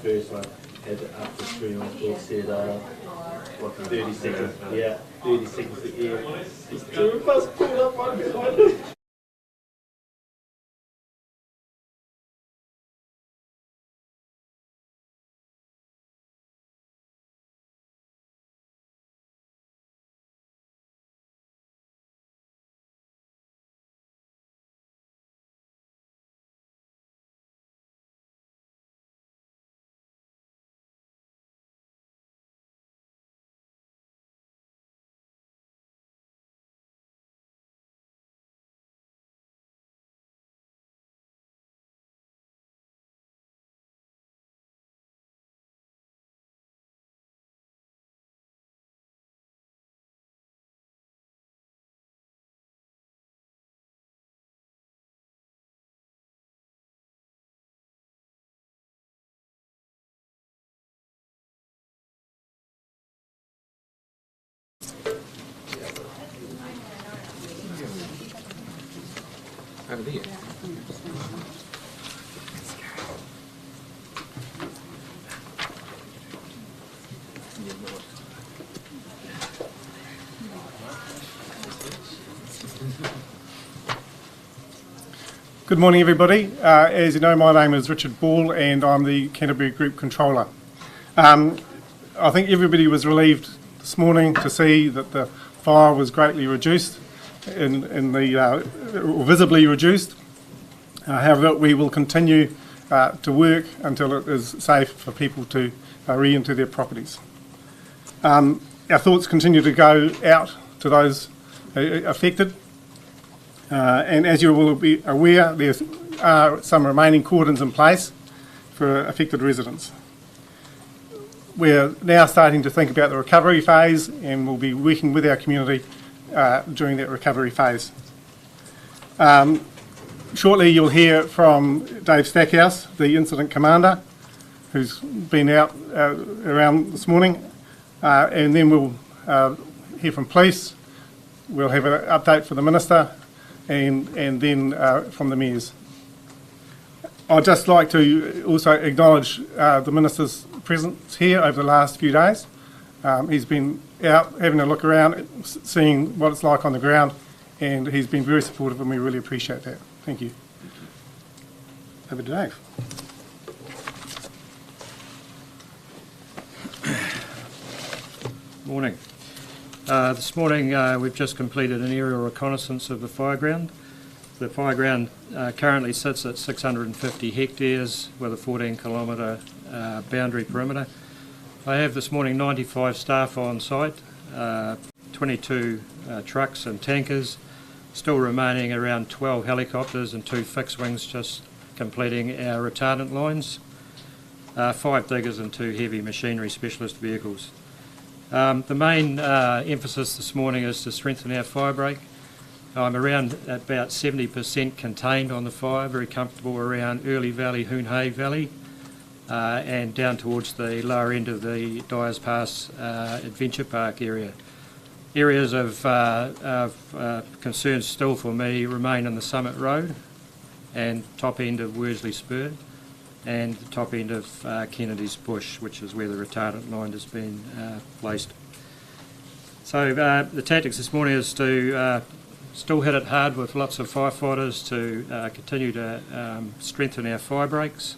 first one had up to 3 on the floor, said, what, 30 seconds, yeah, 30 seconds to air. These two of us pulled up one behind him. Over there. Good morning, everybody. As you know, my name is Richard Ball and I'm the Canterbury Group Controller. I think everybody was relieved this morning to see that the fire was greatly reduced, or visibly reduced. However, we will continue to work until it is safe for people to re-enter their properties. Our thoughts continue to go out to those affected. And as you will be aware, there are some remaining cordons in place for affected residents. We're now starting to think about the recovery phase and we'll be working with our community during that recovery phase. Shortly you'll hear from Dave Stackhouse, the incident commander, who's been out around this morning, and then we'll hear from police. We'll have an update for the Minister and then from the mayors. I'd just like to also acknowledge the Minister's presence here over the last few days. He's been out having a look around, seeing what it's like on the ground, and he's been very supportive and we really appreciate that. Thank you. Over to Dave. Morning. This morning we've just completed an aerial reconnaissance of the fireground. The fireground currently sits at 650 hectares with a 14-kilometre boundary perimeter. I have this morning 95 staff on site, 22 trucks and tankers, still remaining around 12 helicopters and 2 fixed wings just completing our retardant lines, 5 diggers and 2 heavy machinery specialist vehicles. The main emphasis this morning is to strengthen our fire break. I'm around about 70% contained on the fire, very comfortable around Early Valley, Hoonhay Valley, and down towards the lower end of the Dyers Pass Adventure Park area. Areas of concern still for me remain in the Summit Road and top end of Worsley Spur and the top end of Kennedy's Bush, which is where the retardant line has been placed. So the tactics this morning is to still hit it hard with lots of firefighters to continue to strengthen our fire breaks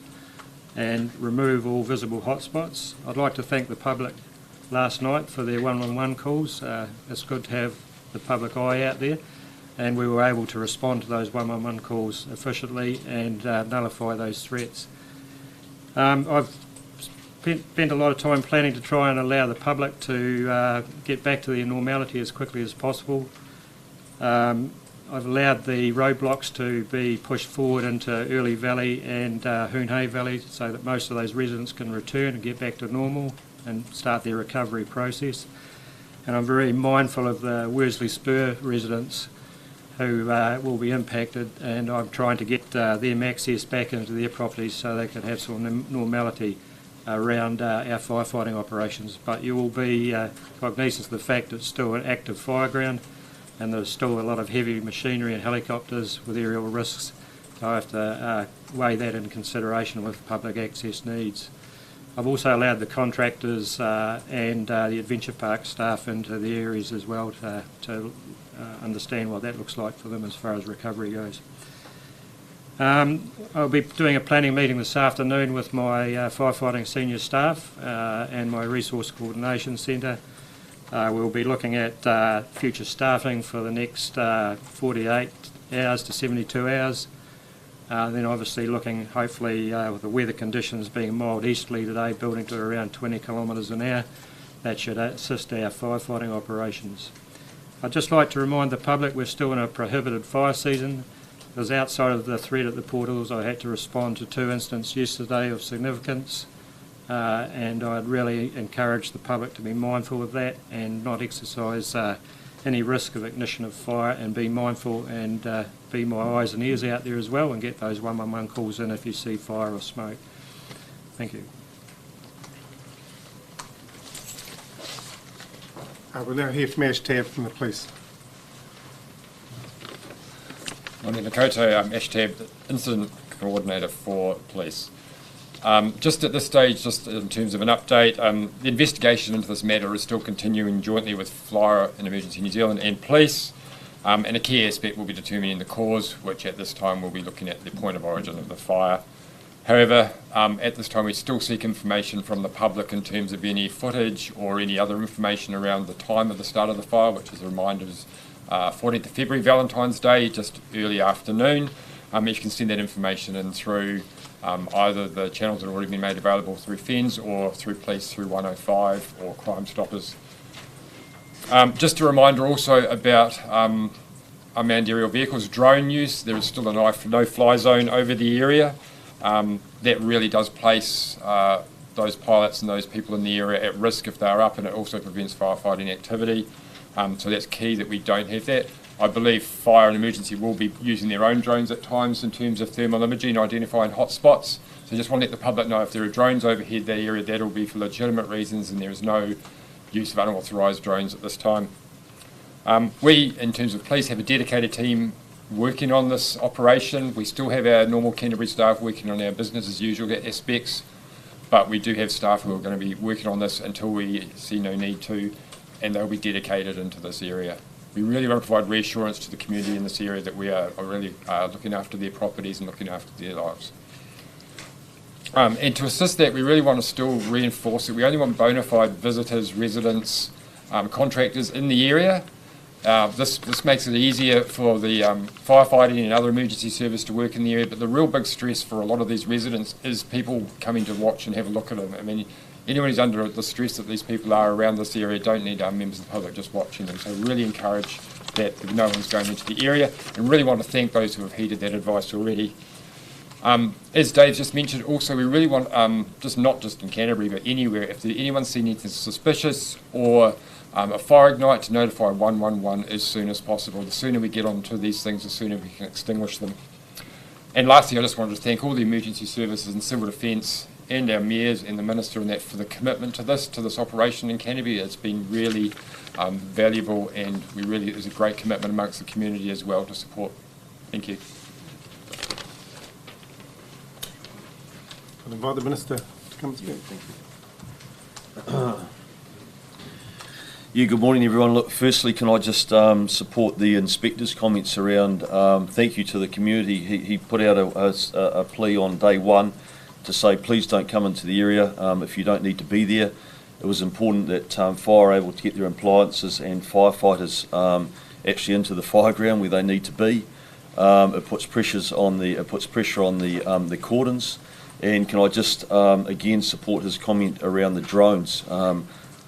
and remove all visible hotspots. I'd like to thank the public last night for their 111 calls. It's good to have the public eye out there, and we were able to respond to those 111 calls efficiently and nullify those threats. I've spent a lot of time planning to try and allow the public to get back to their normality as quickly as possible. I've allowed the roadblocks to be pushed forward into Early Valley and Hoonhay Valley so that most of those residents can return and get back to normal and start their recovery process. And I'm very mindful of the Worsley Spur residents who will be impacted, and I'm trying to get them access back into their properties so they can have some normality around our firefighting operations. But you will be cognizant of the fact that it's still an active fireground and there's still a lot of heavy machinery and helicopters with aerial risks, so I have to weigh that in consideration with public access needs. I've also allowed the contractors and the Adventure Park staff into the areas as well to understand what that looks like for them as far as recovery goes. I'll be doing a planning meeting this afternoon with my firefighting senior staff and my resource coordination centre. We'll be looking at future staffing for the next 48 hours to 72 hours. Then obviously looking, hopefully with the weather conditions being mild easterly today, building to around 20 kilometres an hour, that should assist our firefighting operations. I'd just like to remind the public we're still in a prohibited fire season. Because outside of the threat at the portals, I had to respond to 2 incidents yesterday of significance, and I'd really encourage the public to be mindful of that and not exercise any risk of ignition of fire, and be mindful and be my eyes and ears out there as well, and get those 111 calls in if you see fire or smoke. Thank you. We'll now hear from Ash Tab from the police. Morning, Makoto. I'm Ash Tab, Incident Coordinator for Police. Just at this stage, just in terms of an update, the investigation into this matter is still continuing jointly with Fire and Emergency New Zealand and Police, and a key aspect will be determining the cause, which at this time we'll be looking at the point of origin of the fire. However, at this time we still seek information from the public in terms of any footage or any other information around the time of the start of the fire, which is a reminder is 14th of February, Valentine's Day, just early afternoon. You can send that information in through either the channels that have already been made available through Fenz or through police through 105 or Crime Stoppers. Just a reminder also about unmanned aerial vehicles, drone use. There is still a no-fly zone over the area. That really does place those pilots and those people in the area at risk if they are up, and it also prevents firefighting activity. So that's key that we don't have that. I believe fire and emergency will be using their own drones at times in terms of thermal imaging, identifying hot spots. So just want to let the public know if there are drones overhead that area, that will be for legitimate reasons, and there is no use of unauthorised drones at this time. We, in terms of police, have a dedicated team working on this operation. We still have our normal Canterbury staff working on our business as usual aspects, but we do have staff who are going to be working on this until we see no need to, and they'll be dedicated into this area. We really want to provide reassurance to the community in this area that we are really looking after their properties and looking after their lives. And to assist that, we really want to still reinforce that we only want bona fide visitors, residents, contractors in the area. This makes it easier for the firefighting and other emergency service to work in the area, but the real big stress for a lot of these residents is people coming to watch and have a look at them. I mean, anyone who's under the stress that these people are around this area don't need members of the public just watching them. So really encourage that no one's going into the area, and really want to thank those who have heeded that advice already. As Dave just mentioned, also we really want, not just in Canterbury but anywhere, if anyone's seen anything suspicious or a fire ignite, to notify 111 as soon as possible. The sooner we get onto these things, the sooner we can extinguish them. And lastly, I just wanted to thank all the emergency services and civil defence and our mayors and the minister and that for the commitment to this operation in Canterbury. It's been really valuable, and there's a great commitment amongst the community as well to support. Thank you. I'll invite the Minister to come speak. Thank you. Yeah, good morning everyone. Look, firstly, can I just support the Inspector's comments around thank you to the community. He put out a plea on day one to say please don't come into the area if you don't need to be there. It was important that fire are able to get their appliances and firefighters actually into the fire ground where they need to be. It puts pressure on the cordons. And can I just again support his comment around the drones.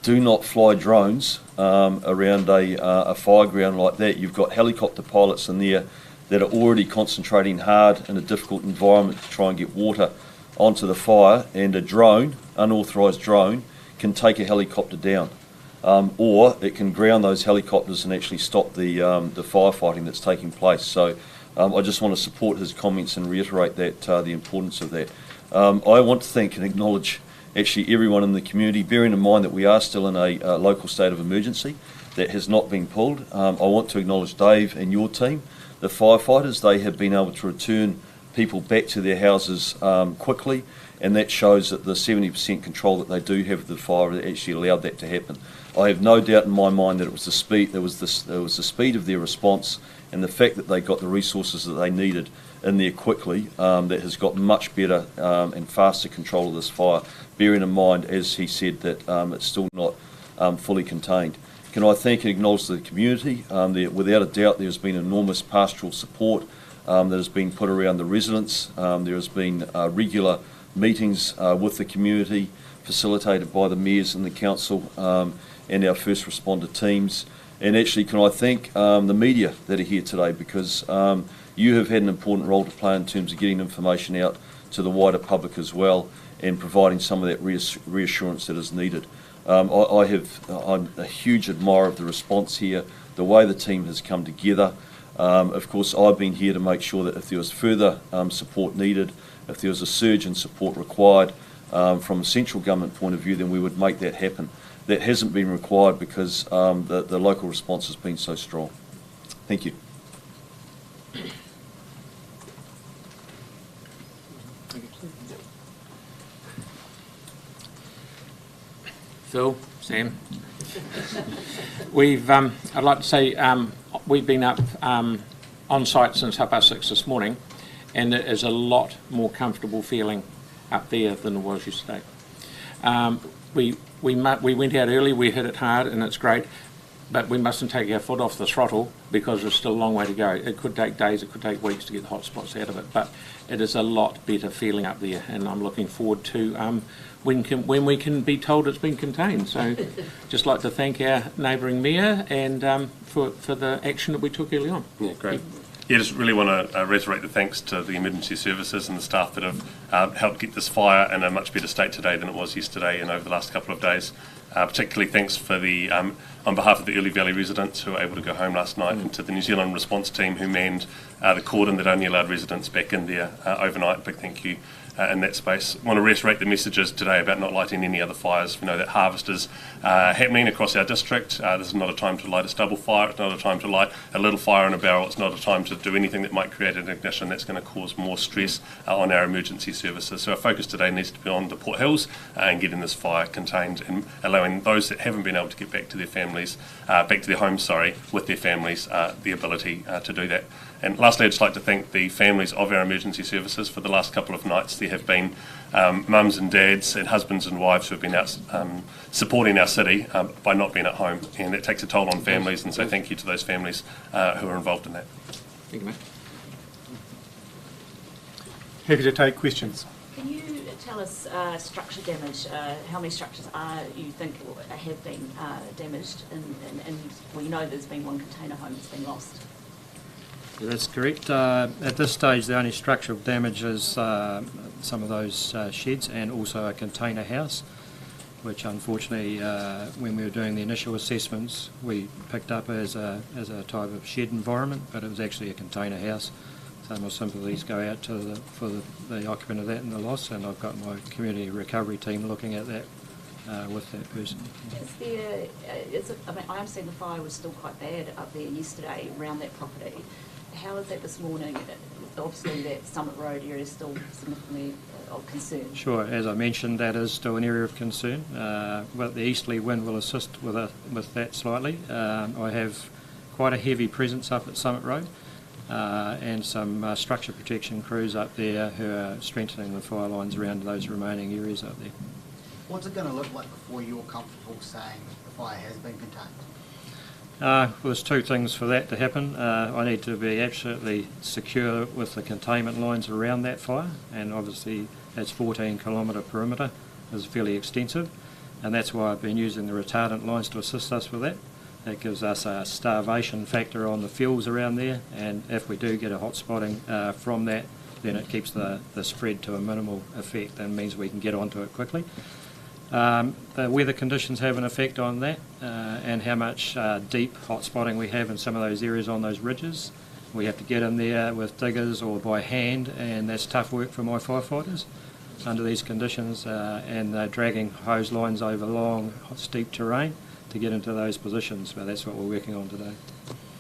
Do not fly drones around a fire ground like that. You've got helicopter pilots in there that are already concentrating hard in a difficult environment to try and get water onto the fire, and a drone, unauthorised drone, can take a helicopter down, or it can ground those helicopters and actually stop the firefighting that's taking place. So I just want to support his comments and reiterate that the importance of that. I want to thank and acknowledge actually everyone in the community, bearing in mind that we are still in a local state of emergency that has not been pulled. I want to acknowledge Dave and your team, the firefighters. They have been able to return people back to their houses quickly, and that shows that the 70% control that they do have of the fire actually allowed that to happen. I have no doubt in my mind that it was the speed, it was the speed of their response and the fact that they got the resources that they needed in there quickly that has got much better and faster control of this fire, bearing in mind, as he said, that it's still not fully contained. Can I thank and acknowledge the community? Without a doubt, there's been enormous pastoral support that has been put around the residents. There has been regular meetings with the community, facilitated by the mayors and the council and our first responder teams. And actually, can I thank the media that are here today, because you have had an important role to play in terms of getting information out to the wider public as well, and providing some of that reassurance that is needed. I'm a huge admirer of the response here, the way the team has come together. Of course, I've been here to make sure that if there was further support needed, if there was a surge in support required from a central government point of view, then we would make that happen. That hasn't been required because the local response has been so strong. Thank you. Phil, Sam. I'd like to say, we've been up on site since 6:30 this morning, and it is a lot more comfortable feeling up there than it was yesterday. We went out early, we hit it hard, and it's great, but we mustn't take our foot off the throttle because there's still a long way to go. It could take days, it could take weeks to get the hot spots out of it, but it is a lot better feeling up there, and I'm looking forward to when we can be told it's been contained. So just like to thank our neighbouring mayor and for the action that we took early on. Yeah, great. Yeah, just really want to reiterate the thanks to the emergency services and the staff that have helped get this fire in a much better state today than it was yesterday and over the last couple of days. Particularly thanks for the on behalf of the Early Valley residents who were able to go home last night, and to the New Zealand response team who manned the cordon that only allowed residents back in there overnight. Big thank you in that space. I want to reiterate the messages today about not lighting any other fires. We know that harvest is happening across our district. This is not a time to light a stubble fire. It's not a time to light a little fire in a barrel. It's not a time to do anything that might create an ignition that's going to cause more stress on our emergency services. So our focus today needs to be on the Port Hills and getting this fire contained and allowing those that haven't been able to get back to their families, back to their homes, with their families, the ability to do that. And lastly, I'd just like to thank the families of our emergency services for the last couple of nights. There have been mums and dads and husbands and wives who have been out supporting our city by not being at home, and it takes a toll on families, and so thank you to those families who are involved in that. Thank you, mate. Happy to take questions. Can you tell us structure damage? How many structures you think have been damaged? And we know there's been one container home that's been lost. Yeah, that's correct. At this stage, the only structural damage is some of those sheds and also a container house, which unfortunately, when we were doing the initial assessments, we picked up as a type of shed environment, but it was actually a container house. So my sympathies go out to for the occupant of that and the loss, and I've got my community recovery team looking at that with that person. I understand the fire was still quite bad up there yesterday around that property. How is that this morning? Obviously that Summit Road area is still significantly of concern. Sure, as I mentioned, that is still an area of concern, but the easterly wind will assist with that slightly. I have quite a heavy presence up at Summit Road, and some structure protection crews up there who are strengthening the fire lines around those remaining areas up there. What's it going to look like before you're comfortable saying the fire has been contained? Well, there's two things for that to happen. I need to be absolutely secure with the containment lines around that fire, and obviously that's 14-kilometre perimeter is fairly extensive, and that's why I've been using the retardant lines to assist us with that. That gives us a starvation factor on the fuels around there, and if we do get a hot spotting from that, then it keeps the spread to a minimal effect and means we can get onto it quickly. The weather conditions have an effect on that, and how much deep hot spotting we have in some of those areas on those ridges. We have to get in there with diggers or by hand, and that's tough work for my firefighters under these conditions, and they're dragging hose lines over long, steep terrain to get into those positions, but that's what we're working on today.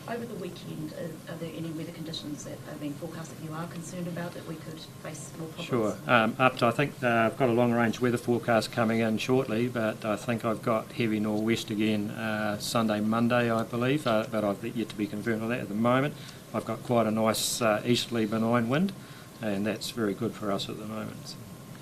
Over the weekend, are there any weather conditions that are being forecast that you are concerned about that we could face more problems? Sure. Up to, I think I've got a long-range weather forecast coming in shortly, but I think I've got heavy nor'west again Sunday, Monday, I believe, but I've yet to be confirmed on that at the moment. I've got quite a nice easterly benign wind, and that's very good for us at the moment.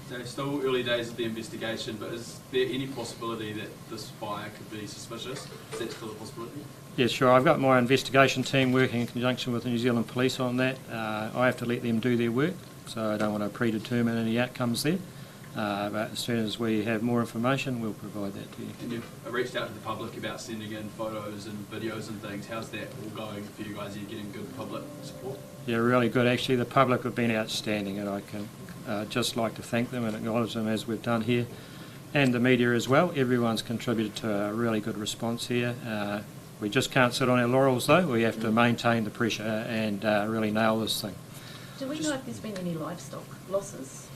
So still early days of the investigation, but is there any possibility that this fire could be suspicious? Is that still a possibility? Yeah, sure. I've got my investigation team working in conjunction with the New Zealand Police on that. I have to let them do their work, so I don't want to predetermine any outcomes there. But as soon as we have more information, we'll provide that to you. And you've reached out to the public about sending in photos and videos and things. How's that all going for you guys? Are you getting good public support? Yeah, really good actually. The public have been outstanding, and I can just like to thank them and acknowledge them as we've done here. And the media as well. Everyone's contributed to a really good response here. We just can't sit on our laurels though. We have to maintain the pressure and really nail this thing. Do we know if there's been any livestock losses?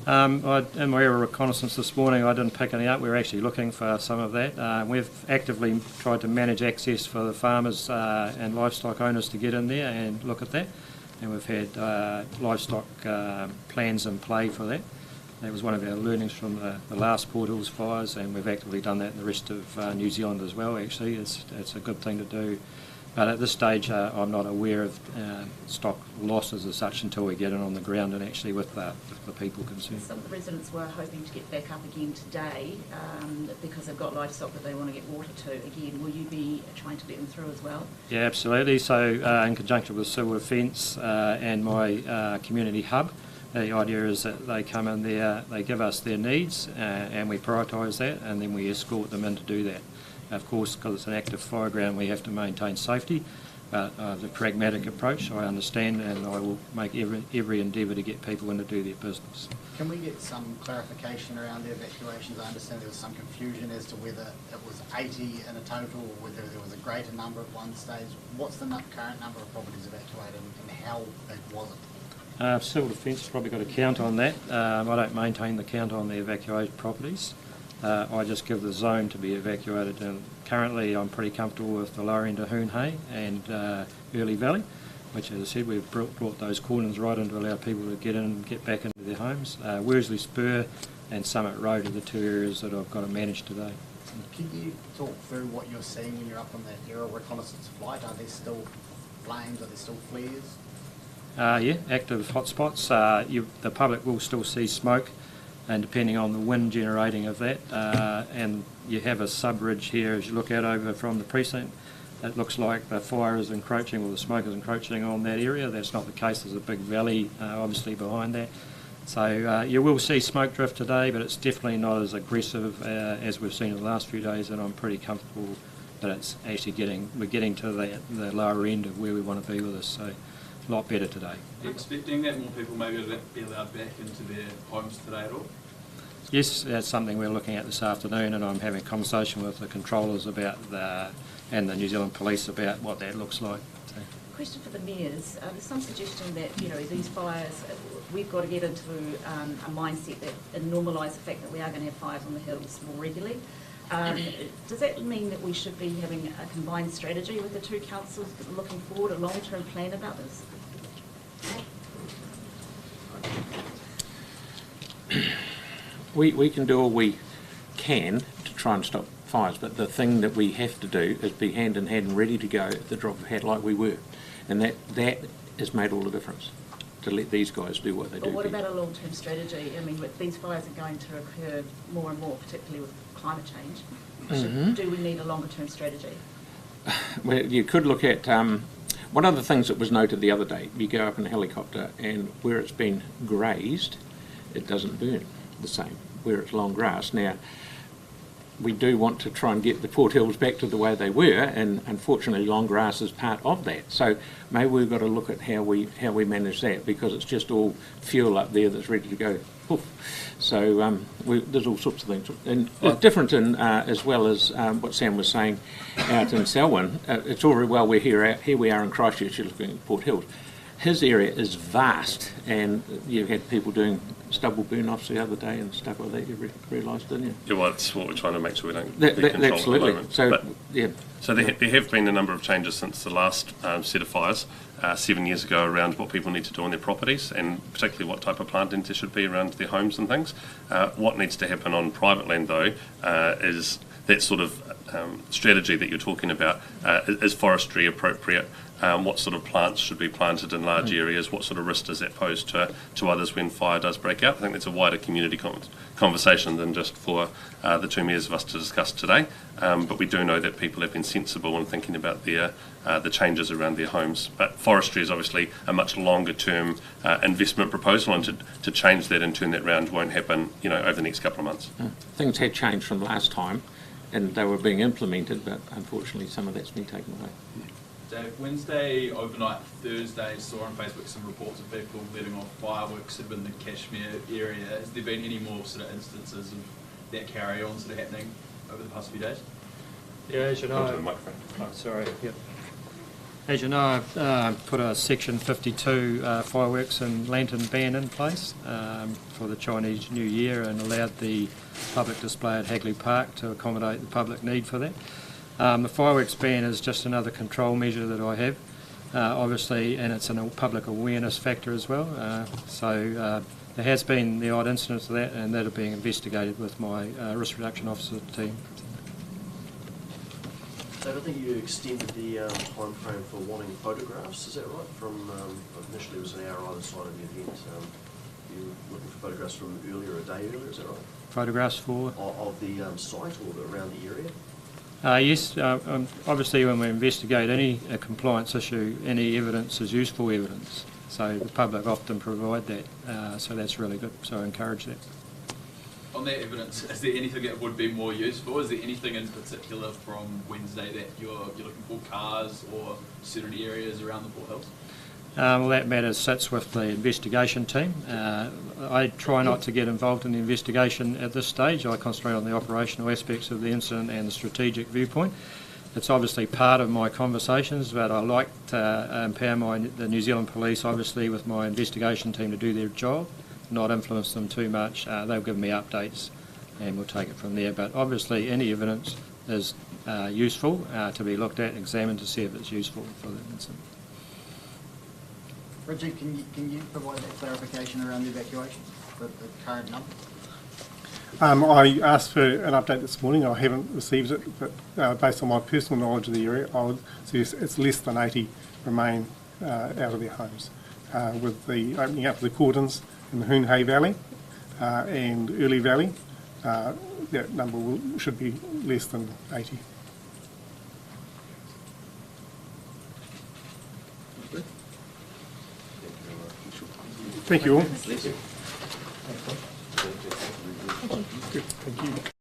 In my aerial reconnaissance this morning, I didn't pick any up. We're actually looking for some of that. We've actively tried to manage access for the farmers and livestock owners to get in there and look at that. And we've had livestock plans in play for that. That was one of our learnings from the last Port Hills fires, and we've actively done that in the rest of New Zealand as well, actually. It's a good thing to do. But at this stage, I'm not aware of stock losses as such until we get in on the ground and actually with the people concerned. Some of the residents were hoping to get back up again today because they've got livestock that they want to get water to again. Will you be trying to let them through as well? Yeah, absolutely. So in conjunction with Silver Fenz and my community hub, the idea is that they come in there, they give us their needs and we prioritise that, and then we escort them in to do that. Of course, because it's an active fire ground, we have to maintain safety, but the pragmatic approach I understand, and I will make every endeavour to get people in to do their business. Can we get some clarification around the evacuations? I understand there was some confusion as to whether it was 80 in a total or whether there was a greater number at one stage. What's the current number of properties evacuated and how big was it? Civil Defence has probably got a count on that. I don't maintain the count on the evacuated properties. I just give the zone to be evacuated, and currently I'm pretty comfortable with the lower end of Hoonhay and Early Valley, which, as I said, we've brought those cordons right in to allow people to get in and get back into their homes. Worsley Spur and Summit Road are the two areas that I've got to manage today. Can you talk through what you're seeing when you're up on that aerial reconnaissance flight? Are there still flames? Are there still flares? Yeah, active hotspots. The public will still see smoke, and depending on the wind generating of that, and you have a sub-ridge here as you look out over from the precinct. It looks like the fire is encroaching, or the smoke is encroaching on that area. That's not the case. There's a big valley obviously behind that. So you will see smoke drift today, but it's definitely not as aggressive as we've seen in the last few days, and I'm pretty comfortable that it's actually we're getting to the lower end of where we want to be with this. So a lot better today. Are you expecting that more people maybe be allowed back into their homes today at all? Yes, that's something we're looking at this afternoon, and I'm having a conversation with the controllers about and the New Zealand Police about what that looks like. So. Question for the mayors. There's some suggestion that these fires, we've got to get into a mindset and normalise the fact that we are going to have fires on the hills more regularly. Does that mean that we should be having a combined strategy with the two councils looking forward, a long-term plan about this? We can do all we can to try and stop fires, but the thing that we have to do is be hand in hand and ready to go at the drop of a hat like we were, and that has made all the difference, to let these guys do what they do. But what about a long-term strategy? I mean, these fires are going to occur more and more, particularly with climate change. Do we need a longer-term strategy? Well, you could look at one of the things that was noted the other day. You go up in a helicopter, and where it's been grazed, it doesn't burn the same. Where it's long grass now, we do want to try and get the Port Hills back to the way they were, and unfortunately long grass is part of that. So maybe we've got to look at how we manage that, because it's just all fuel up there that's ready to go. Poof. So there's all sorts of things, and different in as well as what Sam was saying out in Selwyn. It's all very well we're here we are in Christchurch, you're looking at Port Hills. His area is vast, and you've had people doing stubble burn-offs the other day and stuff like that, you realised, didn't you? Yeah, well, that's what we're trying to make sure we don't be controlled Absolutely. at the moment. So, But- yeah. So there have been a number of changes since the last set of fires 7 years ago around what people need to do on their properties, and particularly what type of planting there should be around their homes and things. What needs to happen on private land, though, is that sort of strategy that you're talking about. Is forestry appropriate? What sort of plants should be planted in large areas? What sort of risk does that pose to others when fire does break out? I think that's a wider community conversation than just for the two mayors of us to discuss today. But we do know that people have been sensible in thinking about the changes around their homes. But forestry is obviously a much longer term investment proposal, and to change that and turn that round won't happen, over the next couple of months. Things had changed from last time, and they were being implemented, but unfortunately some of that's been taken away. Dave, Wednesday, overnight, Thursday, saw on Facebook some reports of people letting off fireworks sort of in the Kashmir area. Has there been any more sort of instances of that carry on sort of happening over the past few days? Yeah, as you know, As you know, I've put a Section 52 fireworks and lantern ban in place for the Chinese New Year, and allowed the public display at Hagley Park to accommodate the public need for that. The fireworks ban is just another control measure that I have, obviously, and it's a public awareness factor as well. So there has been the odd incidents of that, and that are being investigated with my risk reduction officer team. So I think you extended the time frame for wanting photographs, is that right? From initially it was an hour either side of the event. You were looking for photographs from earlier, a day earlier, is that right? Photographs for? Of the site or around the area? Yes, obviously when we investigate any compliance issue, any evidence is useful evidence. So the public often provide that, so that's really good, so I encourage that. On that evidence, is there anything that would be more useful? Is there anything in particular from Wednesday that you're looking for, cars or certain areas around the Port Hills? Well, that matter sits with the investigation team. I try not to get involved in the investigation at this stage. I concentrate on the operational aspects of the incident and the strategic viewpoint. It's obviously part of my conversations, but I like to empower the New Zealand Police, obviously, with my investigation team to do their job, not influence them too much. They'll give me updates and we'll take it from there. But obviously any evidence is useful to be looked at and examined to see if it's useful for the incident. Richard, can you provide that clarification around the evacuation, the current number? I asked for an update this morning. I haven't received it, but based on my personal knowledge of the area, I would suggest it's less than 80 remain out of their homes. With the opening up of the cordons in the Hoonhay Valley and Early Valley, that number should be less than 80. Thank you all. Thank you. Good. Thank you.